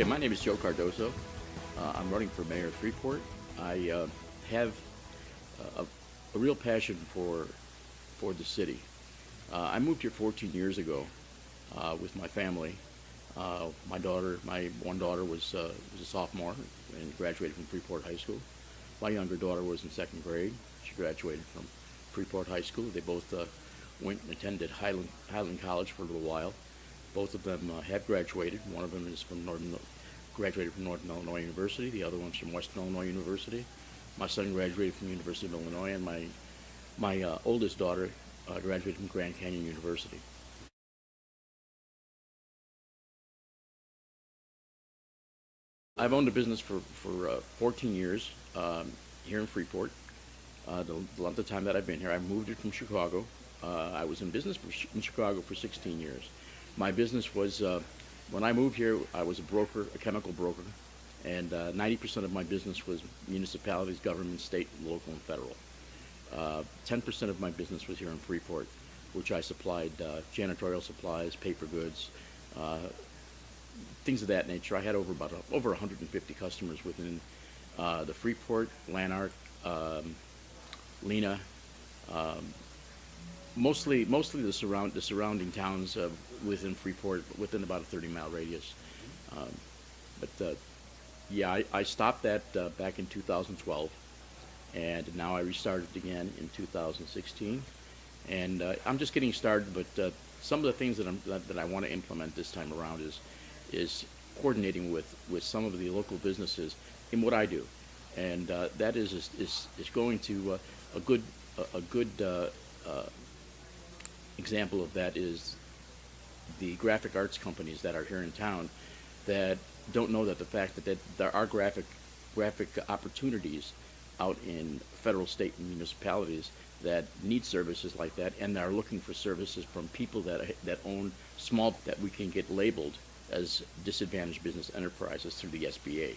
Okay, my name is Joe Cardoso. I'm running for mayor of Freeport. I have a, a real passion for the city. I moved here 14 years ago with my family. My one daughter was a sophomore and graduated from Freeport High School. My younger daughter was in second grade. She graduated from Freeport High School. They both went and attended Highland College for a little while. Both of them have graduated. One of them is graduated from Northern Illinois University. The other one's from Western Illinois University. My son graduated from the University of Illinois, and my oldest daughter graduated from Grand Canyon University. I've owned a business for 14 years here in Freeport. The length of time that I've been here, I moved it from Chicago. I was in business in Chicago for 16 years. My business was, when I moved here, I was a broker, a chemical broker, and 90% of my business was municipalities, government, state, local, and federal. 10% of my business was here in Freeport, which I supplied janitorial supplies, paper goods, things of that nature. I had over 150 customers within the Freeport, Lanark, Lena, mostly the surrounding towns within Freeport, within about a 30-mile radius. Yeah, I stopped that back in 2012, and now I restarted again in 2016. And I'm just getting started, but some of the things that I want to implement this time around is coordinating with some of the local businesses in what I do, and that is going to a good example of that is the graphic arts companies that are here in town that don't know that the fact that there are graphic opportunities out in federal, state, and municipalities that need services like that, and are looking for services from people that own small, that we can get labeled as disadvantaged business enterprises through the SBA.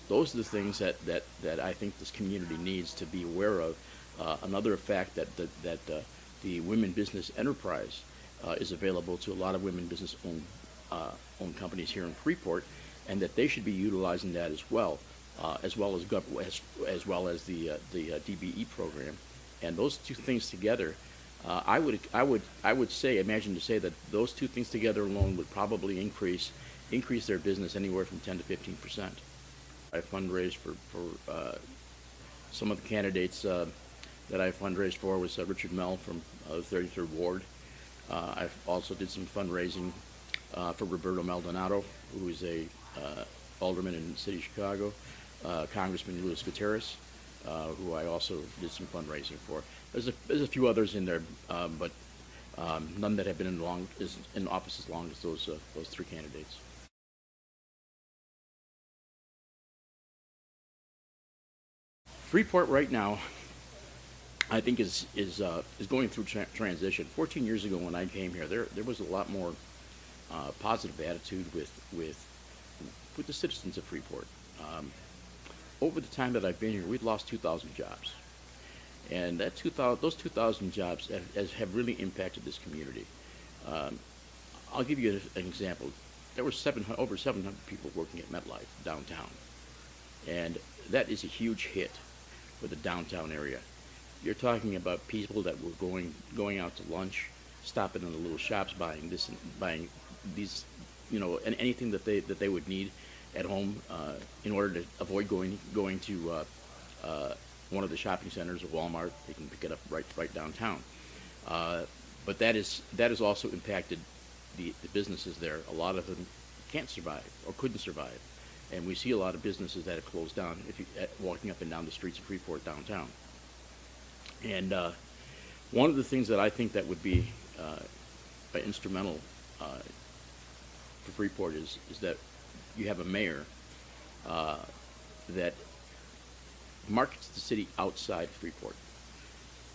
Those are the things that I think this community needs to be aware of. Another fact that the women business enterprise is available to a lot of women business owned companies here in Freeport, and that they should be utilizing that as well as the DBE program. And those two things together, I would imagine that those two things together alone would probably increase their business anywhere from 10 to 15%. I fundraised for some of the candidates that I fundraised for was Richard Mell from the 33rd Ward. I also did some fundraising for Roberto Maldonado, who is a alderman in the city of Chicago, Congressman Luis Gutierrez, who I also did some fundraising for. There's a few others in there, but none that have been in office as long as those three candidates. Freeport right now, I think is going through transition. 14 years ago when I came here, there was a lot more positive attitude with the citizens of Freeport. Over the time that I've been here, we've lost 2,000 jobs, and those 2,000 jobs have really impacted this community. I'll give you an example. There were over 700 people working at MetLife downtown, and that is a huge hit for the downtown area. You're talking about people that were going out to lunch, stopping in the little shops, buying these, and anything that they would need at home in order to avoid going to one of the shopping centers or Walmart. They can pick it up right downtown. But that has also impacted the businesses there. A lot of them can't survive or couldn't survive, and we see a lot of businesses that have closed down walking up and down the streets of Freeport downtown. And one of the things that I think that would be instrumental for Freeport is that you have a mayor that markets the city outside Freeport,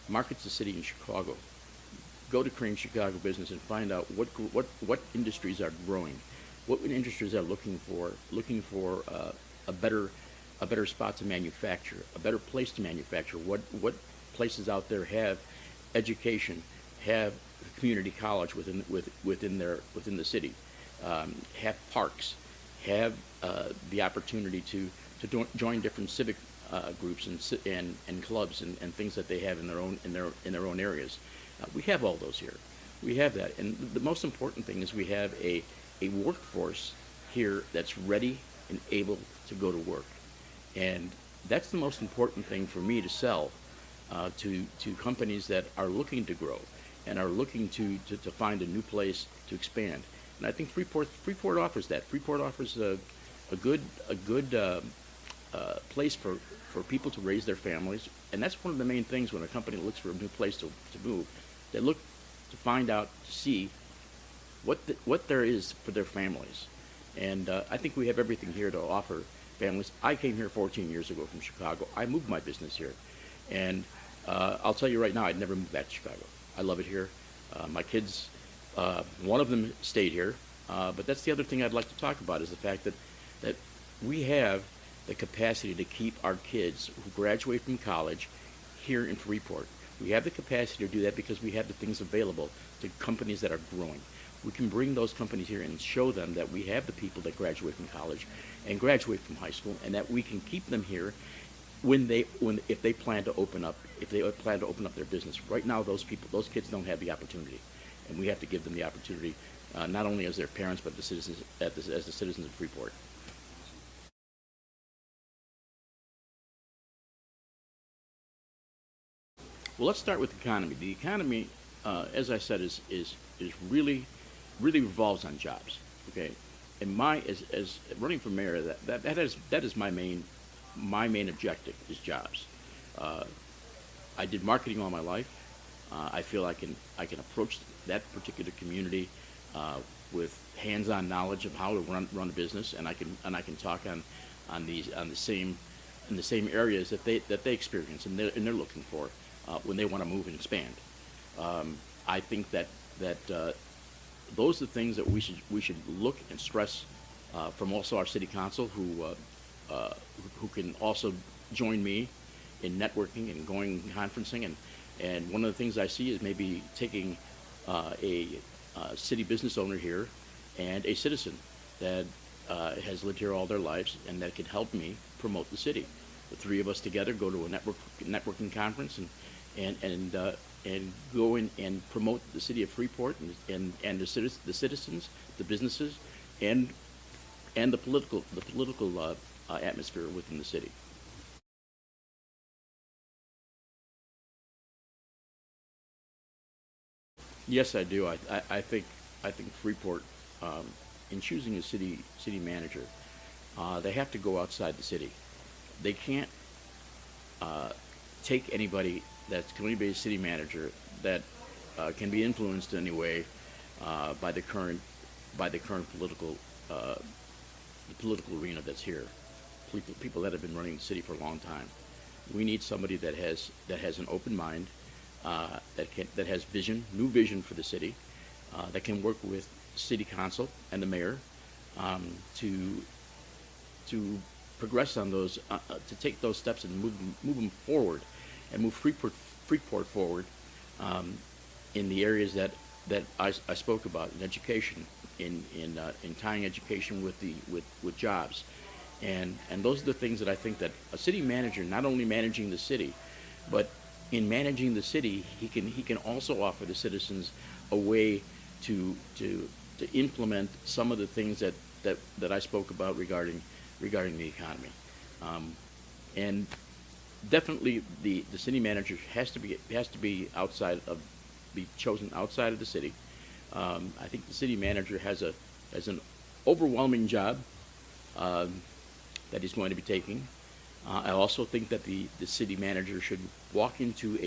markets the city in Chicago. Go to Cream Chicago Business and find out what industries are growing, what industries are looking for a better spot to manufacture, a better place to manufacture. What places out there have education, have community college within the city, have parks, have the opportunity to join different civic groups and clubs and things that they have in their own areas. We have all those here. We have that, and the most important thing is we have a workforce here that's ready and able to go to work, and that's the most important thing for me to sell to companies that are looking to grow and are looking to find a new place to expand. And I think Freeport offers that. Freeport offers a good place for people to raise their families, and that's one of the main things when a company looks for a new place to move. They look to find out, to see what there is for their families. And I think we have everything here to offer families. I came here 14 years ago from Chicago. I moved my business here, and I'll tell you right now, I'd never move back to Chicago. I love it here. My kids, one of them stayed here, but that's the other thing I'd like to talk about is the fact that we have the capacity to keep our kids who graduate from college here in Freeport. We have the capacity to do that because we have the things available to companies that are growing. We can bring those companies here and show them that we have the people that graduate from college and graduate from high school, and that we can keep them here if they plan to open up their business. Right now, those kids don't have the opportunity, and we have to give them the opportunity, not only as their parents but as the citizens of Freeport. Well, let's start with the economy. The economy, as I said, is really revolves on jobs. Okay, and as running for mayor, that is my main objective is jobs. Uh, I did marketing all my life. I feel I can approach that particular community with hands-on knowledge of how to run a business, and I can talk on the same areas that they experience and they're looking for when they want to move and expand. I think that those are the things that we should look and stress from also our city council who can also join me in networking and going conferencing, and one of the things I see is maybe taking a city business owner here and a citizen that has lived here all their lives and that can help me promote the city. The three of us together go to a networking conference and go in and promote the city of Freeport and the citizens, the businesses, and the political atmosphere within the city. Yes, I do. I think Freeport, in choosing a city manager, they have to go outside the city. They can't take anybody that's going to be a city manager that can be influenced in any way by the current political the political arena that's here. People that have been running the city for a long time. We need somebody that has an open mind, that has new vision for the city, that can work with city council and the mayor to progress on those, to take those steps and move them forward, and move Freeport forward in the areas that I spoke about in education, in tying education with jobs, and those are the things that I think that a city manager, not only managing the city, but in managing the city, he can also offer the citizens a way to implement some of the things that I spoke about regarding the economy, and definitely the city manager has to be chosen outside of the city. I think the city manager has an overwhelming job that he's going to be taking. I also think that the city manager should walk into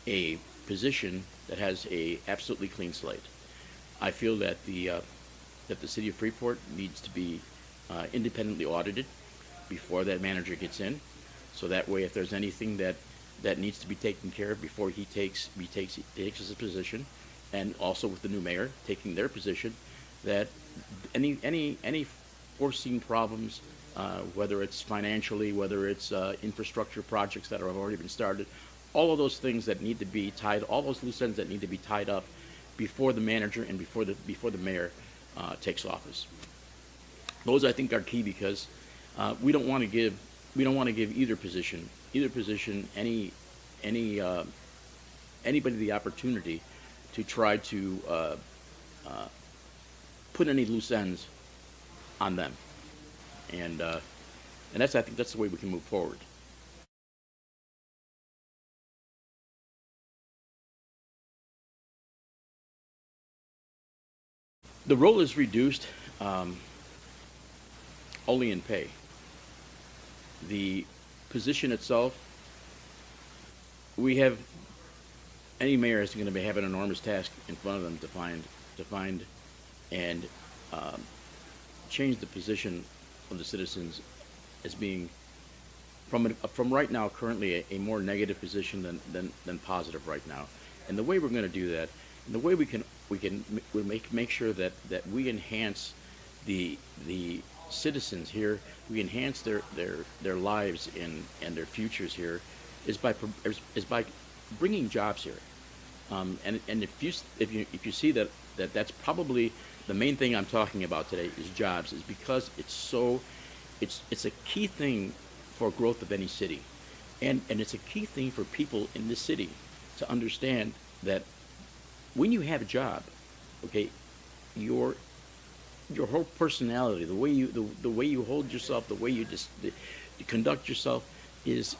a position that has a absolutely clean slate. I feel that the city of Freeport needs to be independently audited before that manager gets in, so that way if there's anything that needs to be taken care of before he takes his position, and also with the new mayor taking their position, that any foreseen problems, whether it's financially, whether it's infrastructure projects that have already been started, all of those things that need to be all those loose ends that need to be tied up before the manager and before the mayor takes office. Those I think are key because we don't want to give either position any anybody the opportunity to try to put any loose ends on them, and that's I think that's the way we can move forward. The role is reduced um, only in pay. The position itself, we have any mayor is going to have an enormous task in front of them to find and um, change the position of the citizens as being from right now currently a more negative position than positive right now. And the way we're going to do that, and the way we make sure that we enhance the citizens here, we enhance their lives and their futures here, is by bringing jobs here. And if you see that's probably the main thing I'm talking about today is jobs, is because it's a key thing for growth of any city, and it's a key thing for people in this city to understand that when you have a job, okay, your your whole personality, the way you hold yourself, the way you conduct yourself is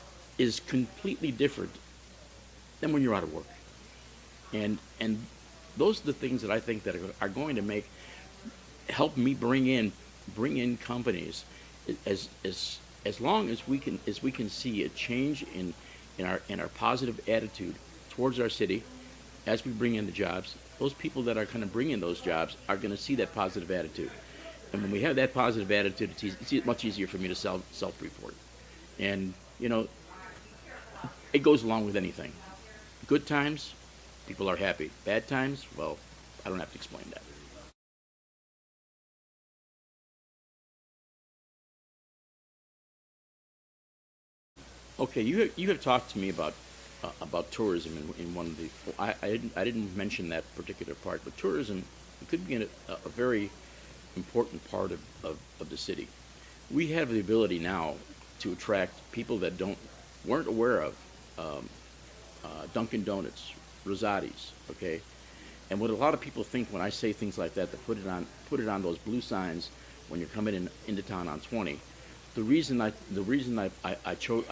completely different than when you're out of work. And those are the things that I think that are going to help me bring in companies as long as we can see a change in our positive attitude towards our city as we bring in the jobs. Those people that are kind of bringing those jobs are going to see that positive attitude, and when we have that positive attitude, it's much easier for me to sell Freeport. And it goes along with anything. Good times, people are happy. Bad times, well, I don't have to explain that. Okay, you have talked to me about tourism in one of the. I didn't mention that particular part, but tourism could be a very important part of the city. We have the ability now to attract people that weren't aware of Dunkin' Donuts, Rosati's, okay. And what a lot of people think when I say things like that, to put it on those blue signs when you're coming into town on 20. The reason I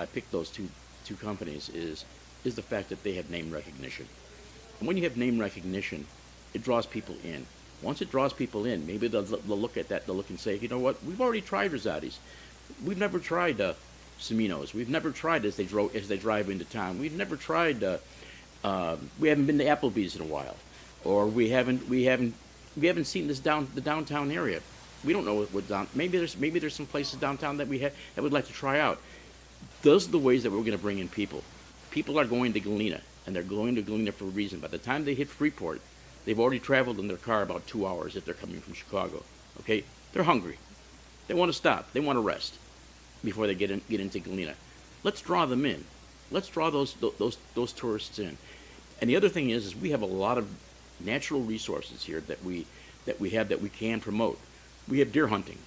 picked those two companies is the fact that they have name recognition. And when you have name recognition, it draws people in. Once it draws people in, maybe they'll look at that, they'll look and say, you know what, we've already tried Rosati's. We've never tried Semino's. We've never tried as they drive into town. We've never tried. We haven't been to Applebee's in a while, or we haven't seen the downtown area. We don't know what down. Maybe there's some places downtown that that we'd like to try out. Those are the ways that we're going to bring in people. People are going to Galena, and they're going to Galena for a reason. By the time they hit Freeport, they've already traveled in their car about 2 hours if they're coming from Chicago. Okay, they're hungry. They want to stop. They want to rest before they get into Galena. Let's draw them in. Let's draw those tourists in. And the other thing is we have a lot of natural resources here that we can promote. We have deer hunting.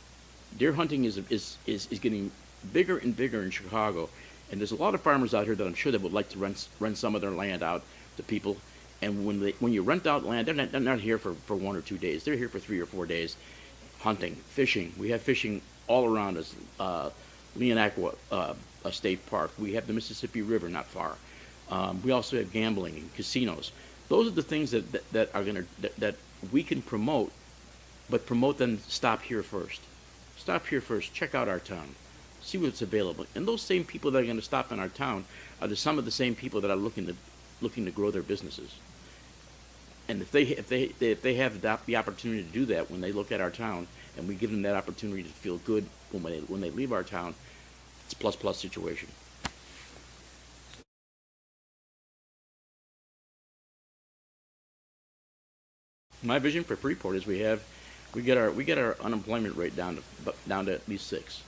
Deer hunting is getting bigger and bigger in Chicago, and there's a lot of farmers out here that I'm sure that would like to rent some of their land out to people. And when you rent out land, they're not here for 1 or 2 days. They're here for 3 or 4 days, hunting, fishing. We have fishing all around us. Leonaqua State Park. We have the Mississippi River not far. We also have gambling and casinos. Those are the things that are that we can promote, but promote them. Stop here first. Stop here first. Check out our town. See what's available. And those same people that are going to stop in our town are some of the same people that are looking to grow their businesses. And if they have the opportunity to do that when they look at our town, and we give them that opportunity to feel good when they leave our town, it's a plus situation. My vision for Freeport is we get our unemployment rate down to at least 6.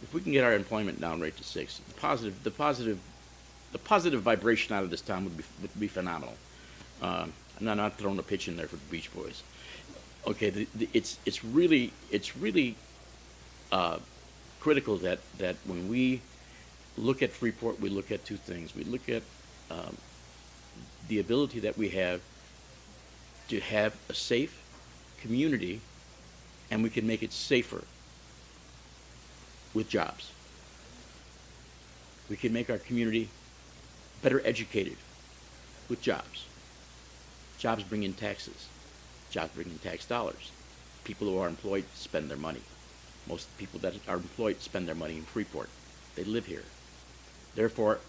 If we can get our employment down rate to 6, the positive vibration out of this town would be phenomenal. I'm not throwing a pitch in there for the Beach Boys. Okay, it's really uh, critical that when we look at Freeport, we look at two things. We look at um, the ability that we have to have a safe community, and we can make it safer with jobs. We can make our community better educated with jobs. Jobs bring in taxes. Jobs bring in tax dollars. People who are employed spend their money. Most people that are employed spend their money in Freeport. They live here. Therefore,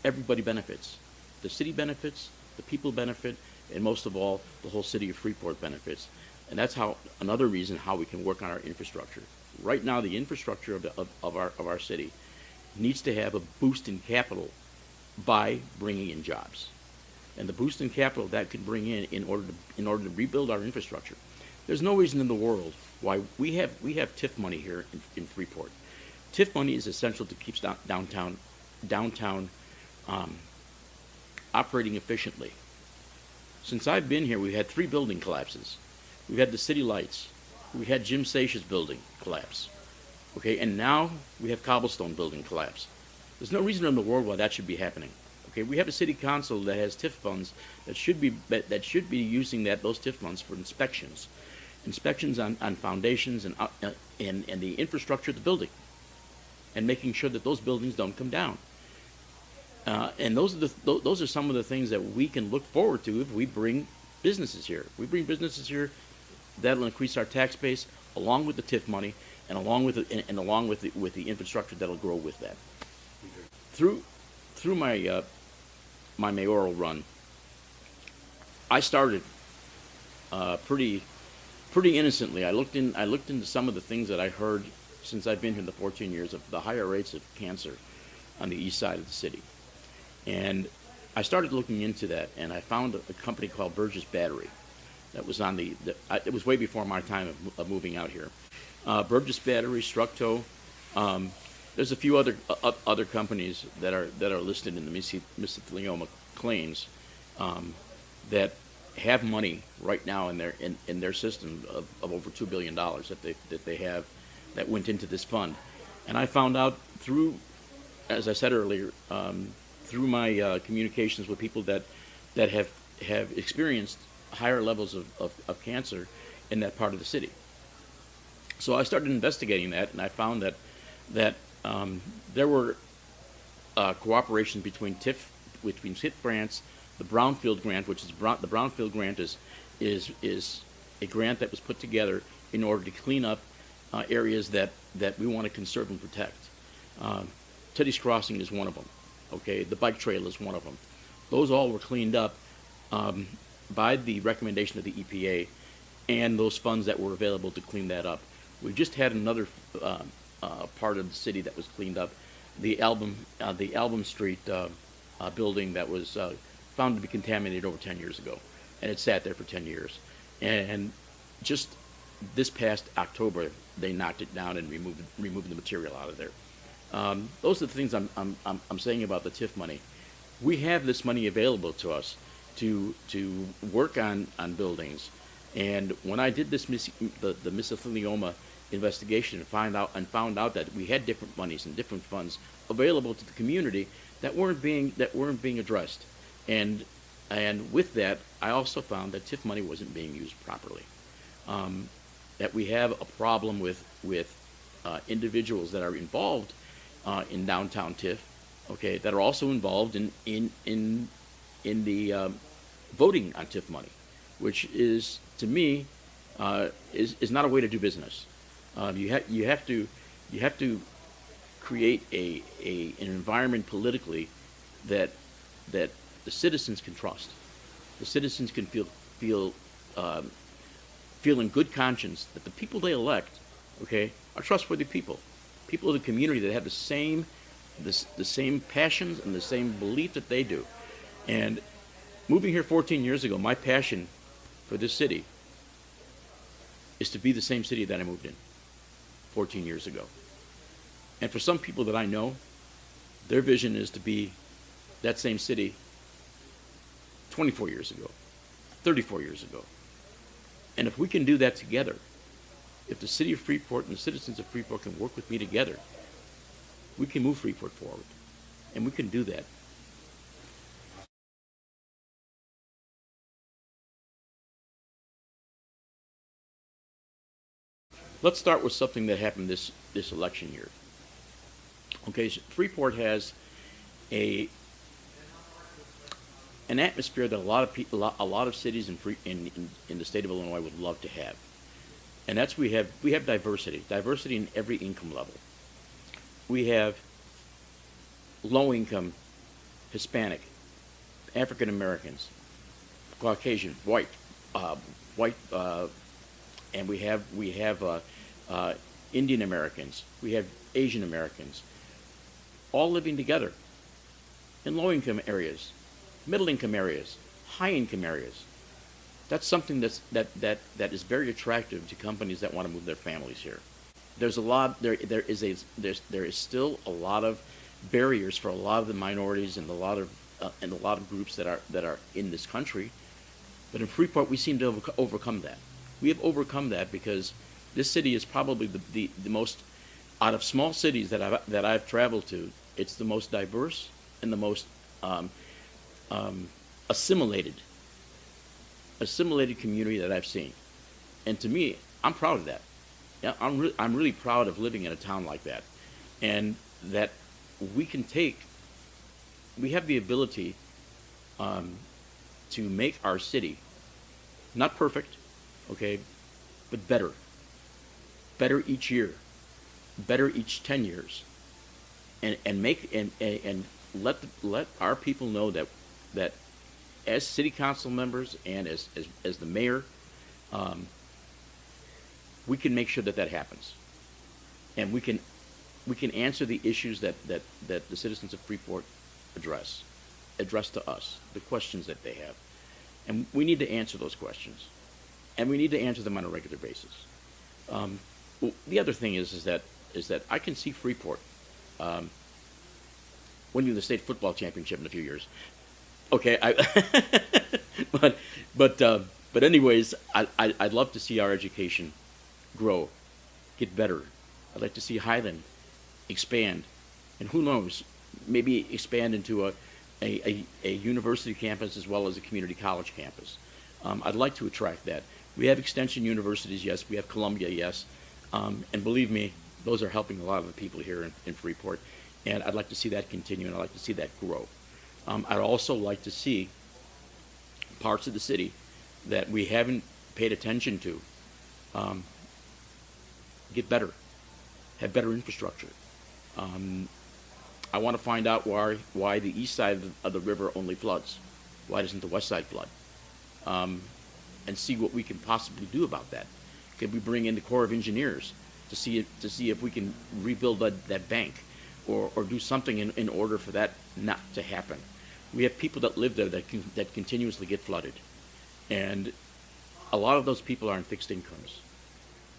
everybody benefits. The city benefits, the people benefit, and most of all, the whole city of Freeport benefits. And that's how another reason how we can work on our infrastructure. Right now, the infrastructure of our city needs to have a boost in capital by bringing in jobs. And the boost in capital that can bring in order to rebuild our infrastructure. There's no reason in the world why we have TIF money here in Freeport. TIF money is essential to keep downtown operating efficiently. Since I've been here, we've had 3 building collapses. We've had the city lights. We had Jim Seixas building collapse. Okay, and now we have Cobblestone building collapse. There's no reason in the world why that should be happening. Okay, we have a city council that has TIF funds that should be using those TIF funds for inspections on foundations and the infrastructure of the building, and making sure that those buildings don't come down. And those are some of the things that we can look forward to if we bring businesses here. If we bring businesses here, that'll increase our tax base along with the TIF money and along with the infrastructure that'll grow with that. Through my my mayoral run, I started pretty innocently. I looked into some of the things that I heard since I've been here the 14 years of the higher rates of cancer on the east side of the city. And I started looking into that, and I found a company called Burgess Battery that was on it was way before my time of moving out here. Burgess Battery, Structo. There's a few other companies that are listed in the mesothelioma claims that have money right now in their system of over $2 billion that they have that went into this fund. And I found out through, as I said earlier, through my communications with people that have experienced higher levels of cancer in that part of the city. So I started investigating that, and I found that there were cooperation between TIF grants, the Brownfield grant, which is the Brownfield grant is a grant that was put together in order to clean up areas that we want to conserve and protect. Teddy's Crossing is one of them. Okay, the bike trail is one of them. Those all were cleaned up by the recommendation of the EPA and those funds that were available to clean that up. We just had another part of the city that was cleaned up, the Album Street building that was found to be contaminated over 10 years ago, and it sat there for 10 years. And just this past October, they knocked it down and removed the material out of there. Those are the things I'm saying about the TIF money. We have this money available to us to work on buildings. And when I did the mesothelioma investigation and found out that we had different monies and different funds available to the community that weren't being addressed, and with that, I also found that TIF money wasn't being used properly. That we have a problem with individuals that are involved in downtown TIF, okay, that are also involved in the voting on TIF money, which is, to me, is not a way to do business. You have to create an environment politically that the citizens can trust. The citizens can feel in good conscience that the people they elect, okay, are trustworthy people of the community that have the same passions and the same belief that they do. And moving here 14 years ago, my passion for this city is to be the same city that I moved in 14 years ago. And for some people that I know, their vision is to be that same city 24 years ago, 34 years ago. And if we can do that together, if the city of Freeport and the citizens of Freeport can work with me together, we can move Freeport forward, and we can do that. Let's start with something that happened this election year. Okay, so Freeport has a an atmosphere that a lot of people, a lot of cities in the state of Illinois would love to have, and that's we have diversity in every income level. We have low income, Hispanic, African Americans, Caucasian, white, uh, white, and we have Indian Americans, we have Asian Americans, all living together in low income areas, middle income areas, high income areas. That's something that is very attractive to companies that want to move their families here. There's a lot there is still a lot of barriers for a lot of the minorities and a lot of groups that are in this country. But in Freeport, we seem to have overcome that. We have overcome that because this city is probably the most, out of small cities that I've traveled to, it's the most diverse and the most assimilated community that I've seen. And to me, I'm proud of that. Yeah, I'm really proud of living in a town like that, and that we can we have the ability to make our city not perfect, okay, but better each year, better each 10 years, and let our people know that as city council members and as the mayor, we can make sure that happens, and we can answer the issues that the citizens of Freeport address to us, the questions that they have, and we need to answer those questions, and we need to answer them on a regular basis. Well, the other thing is that I can see Freeport winning the state football championship in a few years. Okay, but anyways, I'd love to see our education grow, get better. I'd like to see Highland expand, and who knows, maybe expand into a university campus as well as a community college campus. I'd like to attract that. We have extension universities, yes. We have Columbia, yes. And believe me, those are helping a lot of the people here in Freeport. And I'd like to see that continue, and I'd like to see that grow. I'd also like to see parts of the city that we haven't paid attention to get better, have better infrastructure. I want to find out why the east side of the river only floods. Why doesn't the west side flood? And see what we can possibly do about that. Could we bring in the Corps of Engineers to see if we can rebuild that bank, or do something in order for that not to happen? We have people that live there that continuously get flooded, and a lot of those people are on fixed incomes.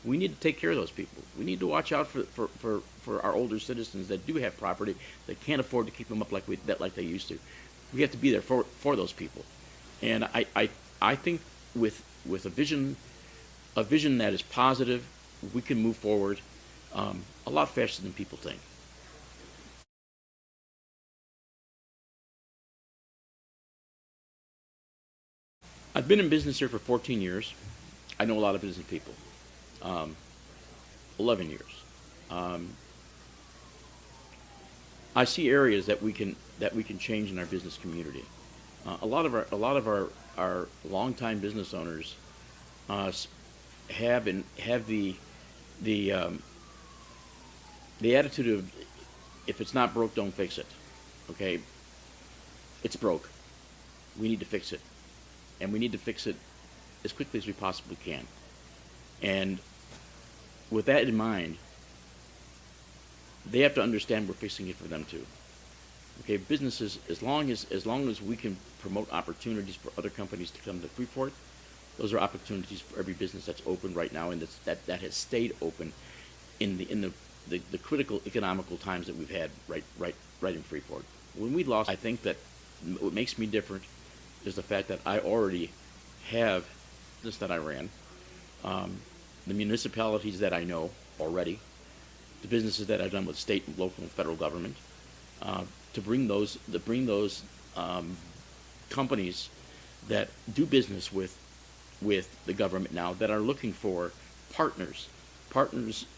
We need to take care of those people. We need to watch out for our older citizens that do have property that can't afford to keep them up like they used to. We have to be there for those people, and I think with a vision that is positive, we can move forward a lot faster than people think. I've been in business here for 14 years. I know a lot of business people. 11 years. I see areas that we can change in our business community. A lot of our longtime business owners have the attitude of, if it's not broke, don't fix it. Okay, it's broke. We need to fix it, and we need to fix it as quickly as we possibly can. And with that in mind, they have to understand we're fixing it for them too. Okay, businesses, as long as we can promote opportunities for other companies to come to Freeport, those are opportunities for every business that's open right now, and that has stayed open in the critical economical times that we've had right in Freeport. When we lost, I think that what makes me different is the fact that I already have this that I ran. the municipalities that I know already, the businesses that I've done with state, and local, and federal government, to bring those companies that do business with the government now, that are looking for partners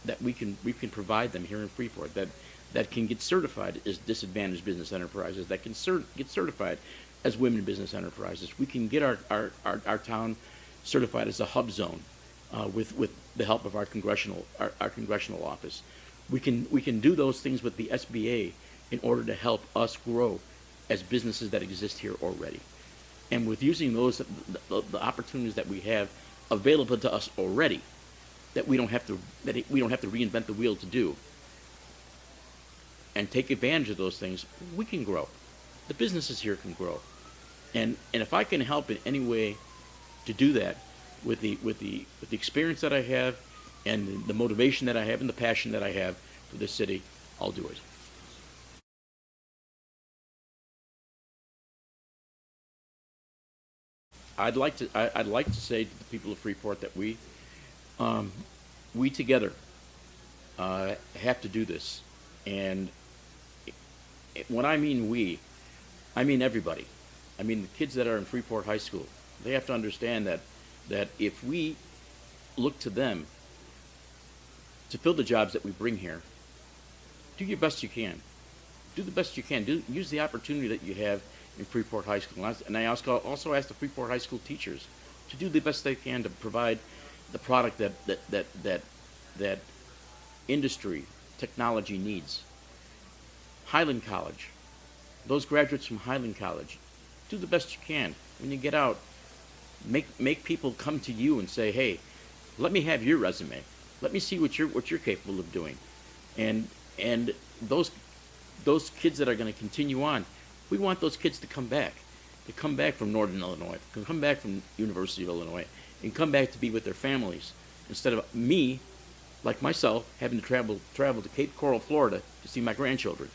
that we can provide them here in Freeport, that can get certified as disadvantaged business enterprises, that can get certified as women business enterprises. We can get our town certified as a hub zone with the help of our congressional office. We can do those things with the SBA in order to help us grow as businesses that exist here already. And with using the opportunities that we have available to us already, that we don't have to reinvent the wheel to do, and take advantage of those things, we can grow. The businesses here can grow. And if I can help in any way to do that with the experience that I have, and the motivation that I have, and the passion that I have for this city, I'll do it. I'd like to say to the people of Freeport that we together have to do this. And when I mean we, I mean everybody. I mean the kids that are in Freeport High School. They have to understand that if we look to them to fill the jobs that we bring here, do your best you can. Do the best you can. Use the opportunity that you have in Freeport High School. And I also ask the Freeport High School teachers to do the best they can to provide the product that industry, technology needs. Highland College, those graduates from Highland College, do the best you can. When you get out, make people come to you and say, hey, let me have your resume. Let me see what you're capable of doing. And those kids that are going to continue on, we want those kids to come back from Northern Illinois, to come back from University of Illinois, and come back to be with their families, instead of me, like myself, having to travel to Cape Coral, Florida, to see my grandchildren.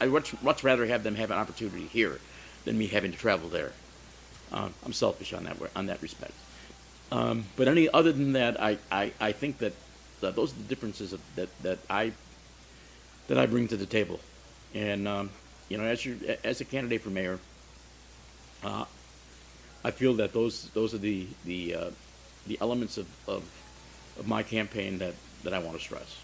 I'd much rather have them have an opportunity here than me having to travel there. I'm selfish on that respect. But other than that, I think that those are the differences that I bring to the table. And as a candidate for mayor, I feel that those are the elements of my campaign that I want to stress.